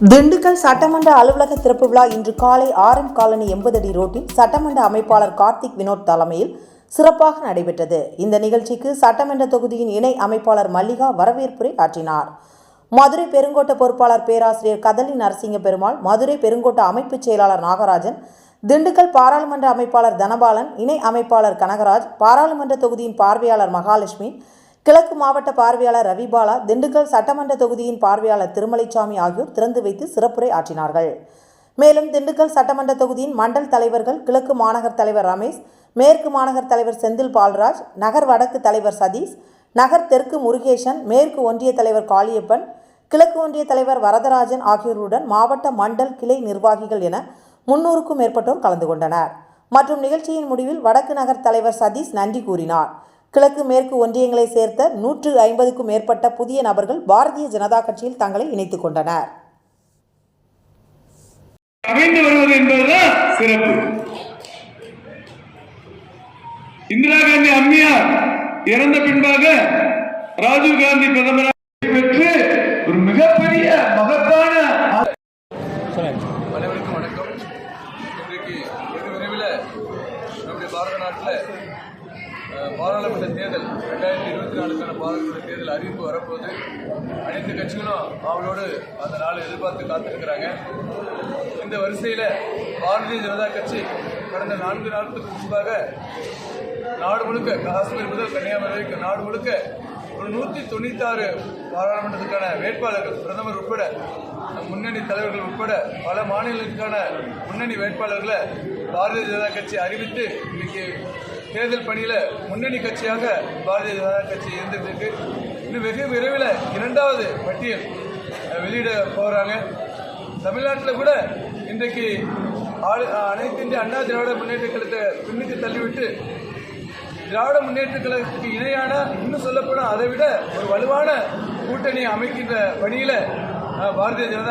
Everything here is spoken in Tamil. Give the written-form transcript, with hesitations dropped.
திண்டுக்கல் சட்டமன்ற அலுவலக திறப்பு விழா இன்று காலை RM காலனி 80 அடி ரோட்டில் சட்டமன்ற அமைப்பாளர் கார்த்திக் வினோத் தலைமையில் சிறப்பாக நடைபெற்றது. இந்த நிகழ்ச்சிக்கு சட்டமன்ற தொகுதியின் இணை அமைப்பாளர் மல்லிகா வரவேற்புரை ஆற்றினார். மதுரை பெருங்கோட்ட பொறுப்பாளர் பேராசிரியர் கதலி நரசிங்க பெருமாள், மதுரை பெருங்கோட்ட அமைப்புச் செயலாளர் நாகராஜன், திண்டுக்கல் பாராளுமன்ற அமைப்பாளர் தனபாலன், இணை அமைப்பாளர் கனகராஜ், பாராளுமன்ற தொகுதியின் பார்வையாளர் மகாலட்சுமி, கிழக்கு மாவட்ட பார்வையாளர் ரவிபாலா, திண்டுக்கல் சட்டமன்ற தொகுதியின் பார்வையாளர் திருமலைசாமி ஆகியோர் திறந்து வைத்து சிறப்புரை ஆற்றினார்கள். மேலும் திண்டுக்கல் சட்டமன்ற தொகுதியின் மண்டல் தலைவர்கள் கிழக்கு மாநகர் தலைவர் ரமேஷ், மேற்கு மாநகர் தலைவர் செந்தில் பால்ராஜ், நகர் வடக்கு தலைவர் சதீஷ், நகர் தெற்கு முருகேசன், மேற்கு ஒன்றிய தலைவர் காளியப்பன், கிழக்கு ஒன்றிய தலைவர் வரதராஜன் ஆகியோருடன் மாவட்ட மண்டல் கிளை நிர்வாகிகள் என 300க்கும் மேற்பட்டோர் கலந்து கொண்டனர். மற்றும் நிகழ்ச்சியின் முடிவில் வடக்கு நகர் தலைவர் சதீஷ் நன்றி கூறினார். கிழக்கு மேற்கு ஒன்றியங்களை சேர்த்த 150க்கும் மேற்பட்ட புதிய நபர்கள் பாரதிய ஜனதா கட்சியில் தங்களை இணைத்துக் கொண்டனர். அமைந்து வருவது என்பதுதான் சிறப்பு. இந்திரா காந்தி அம்மையார் இறந்த பின்பாக ராஜீவ் காந்தி பிரதமராக பெற்று ஒரு மிகப்பெரிய மகத்தான. அனைவருக்கும் வணக்கம். இன்றைக்கு வெகு விரைவில் நம்முடைய பாரத நாட்டில் பாராளுமன்ற தேர்தல் 2024க்கான பாராளுமன்ற தேர்தல் அறிவிப்பு வரப்போகுது. அனைத்து கட்சிகளும் அவளோடு அந்த நாள் எதிர்பார்த்து காத்திருக்கிறாங்க. இந்த வரிசையில் பாரதிய ஜனதா கட்சி கடந்த 4 நாட்களுக்கு முன்பாக நாடு முழுக்க, காஷ்மீர் முதல் கன்னியாகுமரி வரைக்கும் நாடு முழுக்க ஒரு 196 பாராளுமன்றத்துக்கான வேட்பாளர்கள், பிரதமர் உட்பட முன்னணி தலைவர்கள் உட்பட பல மாநிலங்களுக்கான முன்னணி வேட்பாளர்களை பாரதிய ஜனதா கட்சி அறிவித்து இன்னைக்கு தேர்தல் பணியில் முன்னணி கட்சியாக பாரதிய ஜனதா கட்சி இருந்துட்டு இருக்கு. இன்னும் வெகு விரைவில் 2வது பட்டியல் வெளியிட போகிறாங்க. தமிழ்நாட்டில் கூட இன்றைக்கு அனைத்து இந்திய அண்ணா திராவிட முன்னேற்ற கழகத்தை பின்னுக்கு தள்ளிவிட்டு திராவிட முன்னேற்ற கழகத்துக்கு இணையான, இன்னும் சொல்லப்போனால் அதை விட ஒரு வலுவான கூட்டணி அமைக்கின்ற பணியில் பாரதிய ஜனதா